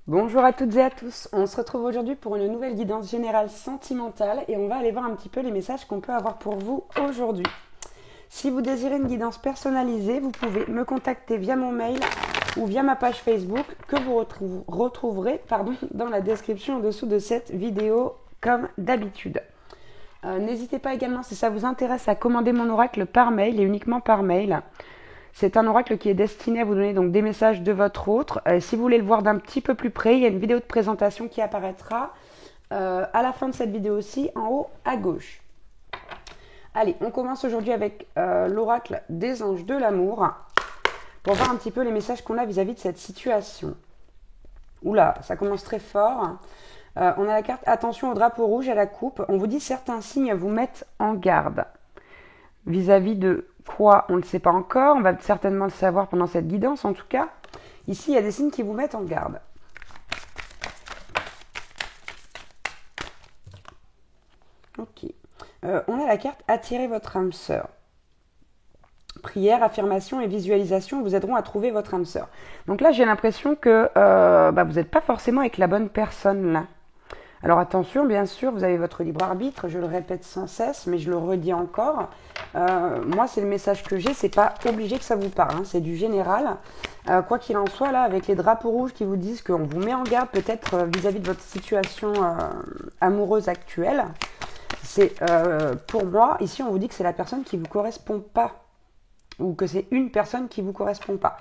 Bonjour à toutes et à tous, on se retrouve aujourd'hui pour une nouvelle guidance générale sentimentale et on va aller voir un petit peu les messages qu'on peut avoir pour vous aujourd'hui. Si vous désirez une guidance personnalisée, vous pouvez me contacter via mon mail ou via ma page Facebook que vous retrouverez dans la description en dessous de cette vidéo comme d'habitude. N'hésitez pas également si ça vous intéresse à commander mon oracle par mail et uniquement par mail. C'est un oracle qui est destiné à vous donner donc des messages de votre autre. Si vous voulez le voir d'un petit peu plus près, il y a une vidéo de présentation qui apparaîtra à la fin de cette vidéo aussi, en haut à gauche. Allez, on commence aujourd'hui avec l'oracle des anges de l'amour pour voir un petit peu les messages qu'on a vis-à-vis de cette situation. Oula, ça commence très fort. On a la carte attention au drapeau rouge, à la coupe. On vous dit certains signes vous mettent en garde. Vis-à-vis de quoi, on ne le sait pas encore. On va certainement le savoir pendant cette guidance, en tout cas. Ici, il y a des signes qui vous mettent en garde. Ok. On a la carte attirer votre âme sœur. Prière, affirmation et visualisation vous aideront à trouver votre âme sœur. Donc là, j'ai l'impression que vous n'êtes pas forcément avec la bonne personne là. Alors attention, bien sûr, vous avez votre libre arbitre, je le répète sans cesse, mais je le redis encore. Moi, c'est le message que j'ai, c'est pas obligé que ça vous parle, hein, c'est du général. Quoi qu'il en soit, là, avec les drapeaux rouges qui vous disent qu'on vous met en garde peut-être vis-à-vis de votre situation amoureuse actuelle, c'est pour moi, ici, on vous dit que c'est la personne qui ne vous correspond pas, ou que c'est une personne qui ne vous correspond pas.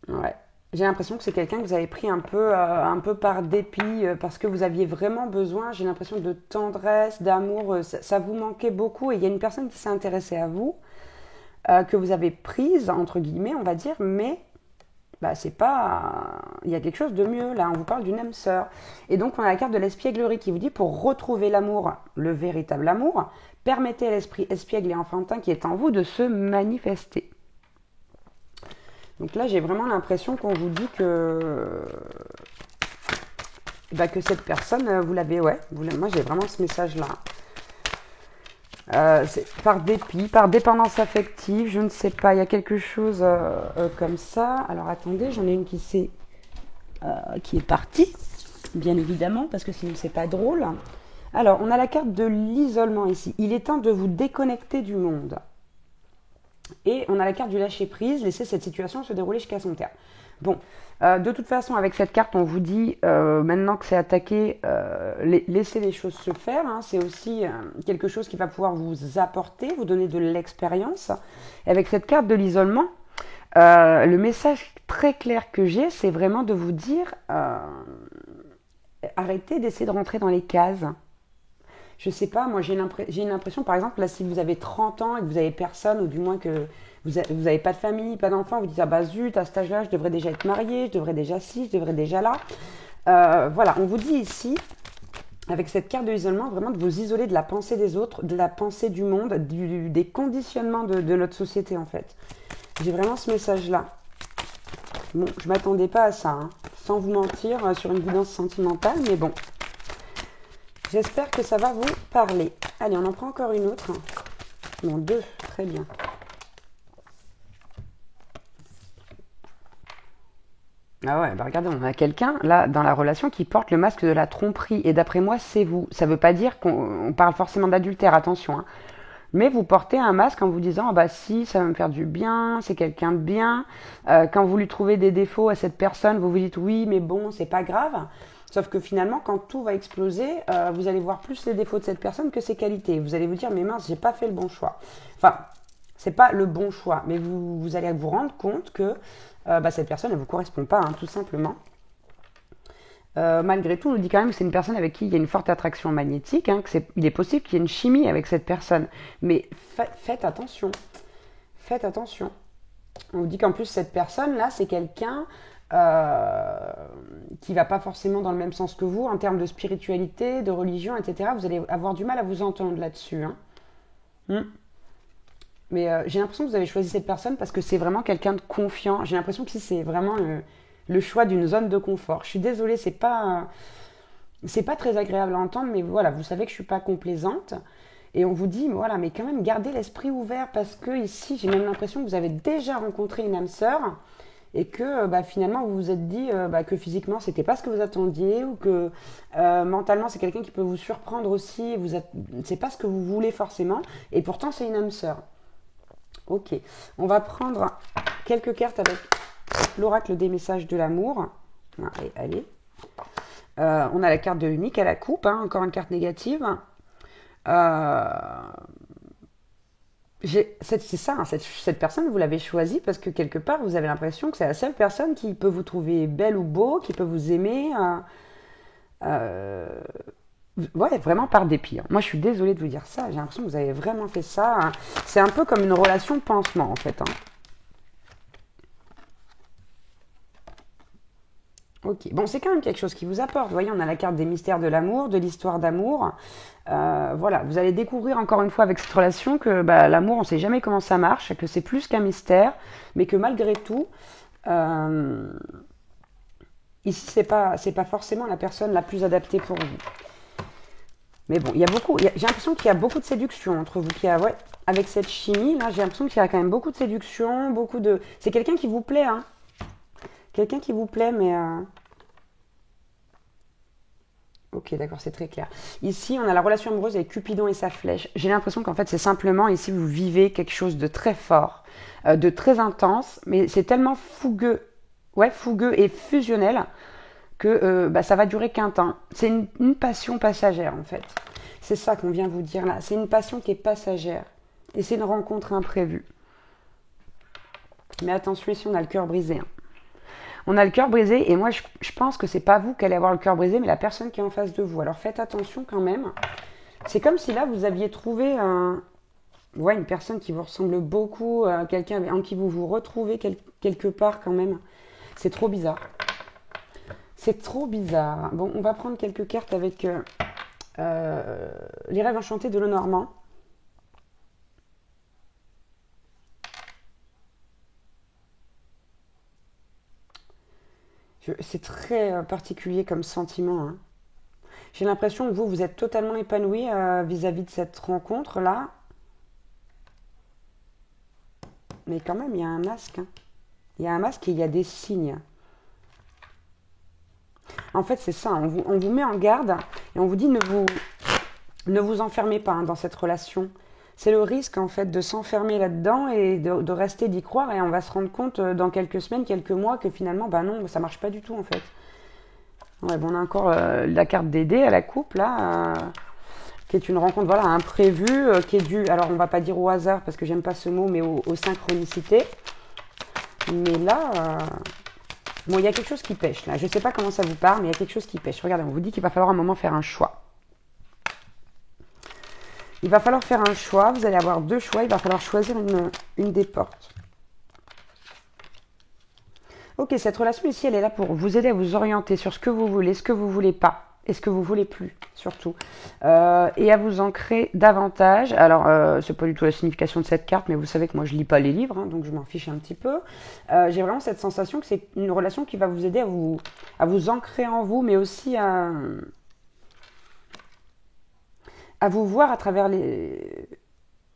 Ouais. J'ai l'impression que c'est quelqu'un que vous avez pris un peu par dépit, parce que vous aviez vraiment besoin, j'ai l'impression de tendresse, d'amour, ça vous manquait beaucoup et il y a une personne qui s'est intéressée à vous, que vous avez prise, entre guillemets, on va dire, mais c'est pas... il y a quelque chose de mieux, là, on vous parle d'une âme sœur. Et donc on a la carte de l'espièglerie qui vous dit, pour retrouver l'amour, le véritable amour, permettez à l'esprit espiègle et enfantin qui est en vous de se manifester. Donc là, j'ai vraiment l'impression qu'on vous dit que cette personne, vous l'avez, moi j'ai vraiment ce message-là. C'est par dépit, par dépendance affective, je ne sais pas, il y a quelque chose comme ça. Alors attendez, j'en ai une qui est partie, bien évidemment, parce que sinon c'est pas drôle. Alors, on a la carte de l'isolement ici. Il est temps de vous déconnecter du monde. Et on a la carte du lâcher-prise, laisser cette situation se dérouler jusqu'à son terme. Bon, de toute façon, avec cette carte, on vous dit, maintenant que c'est attaqué, laissez les choses se faire. Hein, c'est aussi quelque chose qui va pouvoir vous apporter, vous donner de l'expérience. Et avec cette carte de l'isolement, le message très clair que j'ai, c'est vraiment de vous dire, arrêtez d'essayer de rentrer dans les cases. Je sais pas, moi j'ai une impression, par exemple, là si vous avez 30 ans et que vous avez personne, ou du moins que vous n'avez pas de famille, pas d'enfants, vous dites, ah bah zut, à cet âge-là, je devrais déjà être mariée, je devrais déjà ci, je devrais déjà là. Voilà, on vous dit ici, avec cette carte de l'isolement, vraiment de vous isoler de la pensée des autres, de la pensée du monde, des conditionnements de notre société en fait. J'ai vraiment ce message-là. Bon, je m'attendais pas à ça, hein, sans vous mentir, sur une guidance sentimentale, mais bon. J'espère que ça va vous parler. Allez, on en prend encore une autre. Non, deux, très bien. Ah ouais, regardez, on a quelqu'un, là, dans la relation, qui porte le masque de la tromperie. Et d'après moi, c'est vous. Ça ne veut pas dire qu'on parle forcément d'adultère, attention. Hein. Mais vous portez un masque en vous disant, si, ça va me faire du bien, c'est quelqu'un de bien. Quand vous lui trouvez des défauts à cette personne, vous vous dites, oui, mais bon, c'est pas grave. Sauf que finalement, quand tout va exploser, vous allez voir plus les défauts de cette personne que ses qualités. Vous allez vous dire, mais mince, j'ai pas fait le bon choix. Enfin, c'est pas le bon choix, mais vous allez vous rendre compte que cette personne, elle vous correspond pas, hein, tout simplement. Malgré tout, on nous dit quand même que c'est une personne avec qui il y a une forte attraction magnétique, hein, il est possible qu'il y ait une chimie avec cette personne. Mais faites attention. Faites attention. On vous dit qu'en plus, cette personne-là, c'est quelqu'un qui va pas forcément dans le même sens que vous en termes de spiritualité, de religion, etc. Vous allez avoir du mal à vous entendre là-dessus. Hein. Mais j'ai l'impression que vous avez choisi cette personne parce que c'est vraiment quelqu'un de confiant. J'ai l'impression que c'est vraiment le choix d'une zone de confort. Je suis désolée, c'est pas très agréable à entendre, mais voilà, vous savez que je suis pas complaisante. Et on vous dit, voilà, mais quand même, gardez l'esprit ouvert parce que ici, j'ai même l'impression que vous avez déjà rencontré une âme sœur et que finalement vous vous êtes dit que physiquement c'était pas ce que vous attendiez ou que mentalement c'est quelqu'un qui peut vous surprendre aussi, c'est pas ce que vous voulez forcément et pourtant c'est une âme sœur. Ok, on va prendre quelques cartes avec l'oracle des messages de l'amour. Allez. On a la carte de l'unique à la coupe, hein, encore une carte négative. C'est ça, hein, cette personne, vous l'avez choisie parce que quelque part, vous avez l'impression que c'est la seule personne qui peut vous trouver belle ou beau, qui peut vous aimer. Ouais, vraiment par dépit. Hein. Moi, je suis désolée de vous dire ça. J'ai l'impression que vous avez vraiment fait ça. Hein. C'est un peu comme une relation pansement, en fait. Hein. Ok, bon, c'est quand même quelque chose qui vous apporte. Vous voyez, on a la carte des mystères de l'amour, de l'histoire d'amour. Voilà, vous allez découvrir encore une fois avec cette relation que l'amour, on ne sait jamais comment ça marche, que c'est plus qu'un mystère, mais que malgré tout, ici, c'est pas forcément la personne la plus adaptée pour vous. Mais bon, j'ai l'impression qu'il y a beaucoup de séduction entre vous. Ouais, avec cette chimie, là, j'ai l'impression qu'il y a quand même beaucoup de séduction, C'est quelqu'un qui vous plaît, hein. Quelqu'un qui vous plaît, mais... Ok, d'accord, c'est très clair. Ici, on a la relation amoureuse avec Cupidon et sa flèche. J'ai l'impression qu'en fait, c'est simplement, ici, vous vivez quelque chose de très fort, de très intense, mais c'est tellement fougueux et fusionnel, que ça va durer qu'un temps. C'est une passion passagère, en fait. C'est ça qu'on vient vous dire là. C'est une passion qui est passagère. Et c'est une rencontre imprévue. Mais attention, ici, on a le cœur brisé. Hein. On a le cœur brisé et moi je pense que c'est pas vous qui allez avoir le cœur brisé mais la personne qui est en face de vous. Alors faites attention quand même. C'est comme si là vous aviez trouvé une personne qui vous ressemble beaucoup, quelqu'un en qui vous vous retrouvez quelque part quand même. C'est trop bizarre. C'est trop bizarre. Bon, on va prendre quelques cartes avec les rêves enchantés de Lenormand. C'est très particulier comme sentiment. Hein. J'ai l'impression que vous êtes totalement épanoui vis-à-vis de cette rencontre-là. Mais quand même, il y a un masque. Hein. Il y a un masque et il y a des signes. En fait, c'est ça. On vous met en garde et on vous dit ne vous enfermez pas dans cette relation. C'est le risque en fait de s'enfermer là-dedans et de rester d'y croire et on va se rendre compte dans quelques semaines, quelques mois que finalement, non, ça marche pas du tout en fait. Ouais, on a encore la carte des dés à la coupe là, qui est une rencontre imprévue, qui est due, alors on va pas dire au hasard parce que j'aime pas ce mot, mais aux synchronicités. Mais là, il y a quelque chose qui pêche là. Je sais pas comment ça vous parle, mais il y a quelque chose qui pêche. Regardez, on vous dit qu'il va falloir un moment faire un choix. Il va falloir faire un choix, vous allez avoir deux choix, il va falloir choisir une des portes. Ok, cette relation ici, elle est là pour vous aider à vous orienter sur ce que vous voulez, ce que vous voulez pas, et ce que vous voulez plus, surtout. Et à vous ancrer davantage. Alors, c'est pas du tout la signification de cette carte, mais vous savez que moi, je lis pas les livres, hein, donc je m'en fiche un petit peu. J'ai vraiment cette sensation que c'est une relation qui va vous aider à vous ancrer en vous, mais aussi à vous voir à travers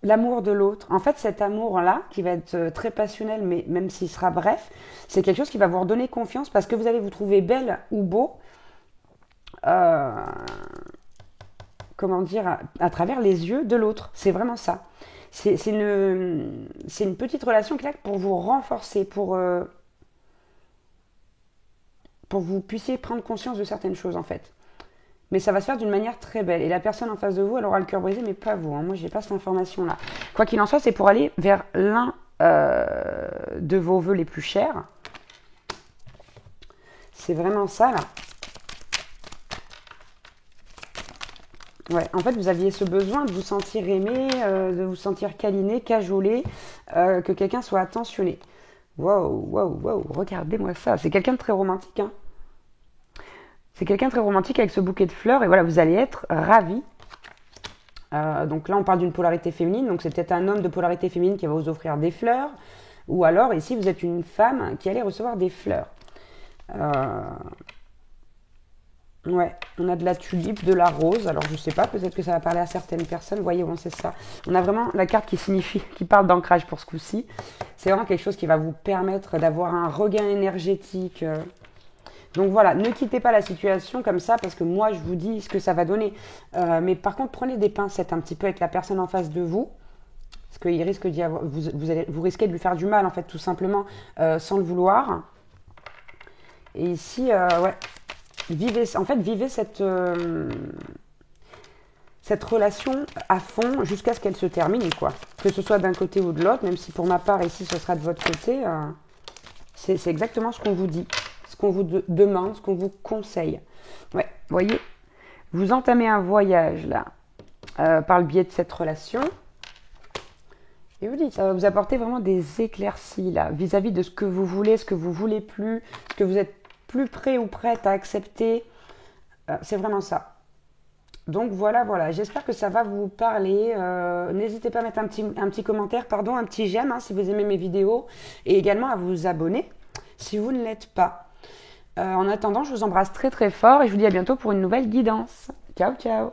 l'amour de l'autre. En fait, cet amour-là, qui va être très passionnel, mais même s'il sera bref, c'est quelque chose qui va vous redonner confiance parce que vous allez vous trouver belle ou beau, comment dire, à travers les yeux de l'autre. C'est vraiment ça. C'est une petite relation qui est là pour vous renforcer, pour que vous puissiez prendre conscience de certaines choses, en fait. Mais ça va se faire d'une manière très belle. Et la personne en face de vous, elle aura le cœur brisé, mais pas vous. Hein. Moi, je n'ai pas cette information-là. Quoi qu'il en soit, c'est pour aller vers l'un de vos vœux les plus chers. C'est vraiment ça, là. Ouais, en fait, vous aviez ce besoin de vous sentir aimé, de vous sentir câliné, cajolé, que quelqu'un soit attentionné. Wow, regardez-moi ça. C'est quelqu'un de très romantique, hein. C'est quelqu'un de très romantique avec ce bouquet de fleurs et voilà, vous allez être ravis. Donc là, on parle d'une polarité féminine, donc c'est peut-être un homme de polarité féminine qui va vous offrir des fleurs, ou alors ici, vous êtes une femme qui allait recevoir des fleurs. Ouais, on a de la tulipe, de la rose. Alors je sais pas, peut-être que ça va parler à certaines personnes. Vous voyez, bon, c'est ça. On a vraiment la carte qui signifie, qui parle d'ancrage pour ce coup-ci. C'est vraiment quelque chose qui va vous permettre d'avoir un regain énergétique. Donc voilà, ne quittez pas la situation comme ça parce que moi je vous dis ce que ça va donner. Mais par contre, prenez des pincettes un petit peu avec la personne en face de vous. Parce qu'il risque d'y avoir, vous risquez de lui faire du mal en fait, tout simplement, sans le vouloir. Et ici, ouais, vivez cette relation à fond jusqu'à ce qu'elle se termine, quoi. Que ce soit d'un côté ou de l'autre, même si pour ma part ici ce sera de votre côté, c'est exactement ce qu'on vous dit, ce qu'on vous demande, ce qu'on vous conseille. Ouais, vous voyez, vous entamez un voyage là, par le biais de cette relation. Et vous dites, ça va vous apporter vraiment des éclaircies là, vis-à-vis de ce que vous voulez, ce que vous voulez plus, ce que vous êtes plus prêt ou prête à accepter. C'est vraiment ça. Donc voilà, j'espère que ça va vous parler. N'hésitez pas à mettre un petit commentaire, pardon, un petit j'aime si vous aimez mes vidéos et également à vous abonner si vous ne l'êtes pas. En attendant, je vous embrasse très très fort et je vous dis à bientôt pour une nouvelle guidance. Ciao ciao.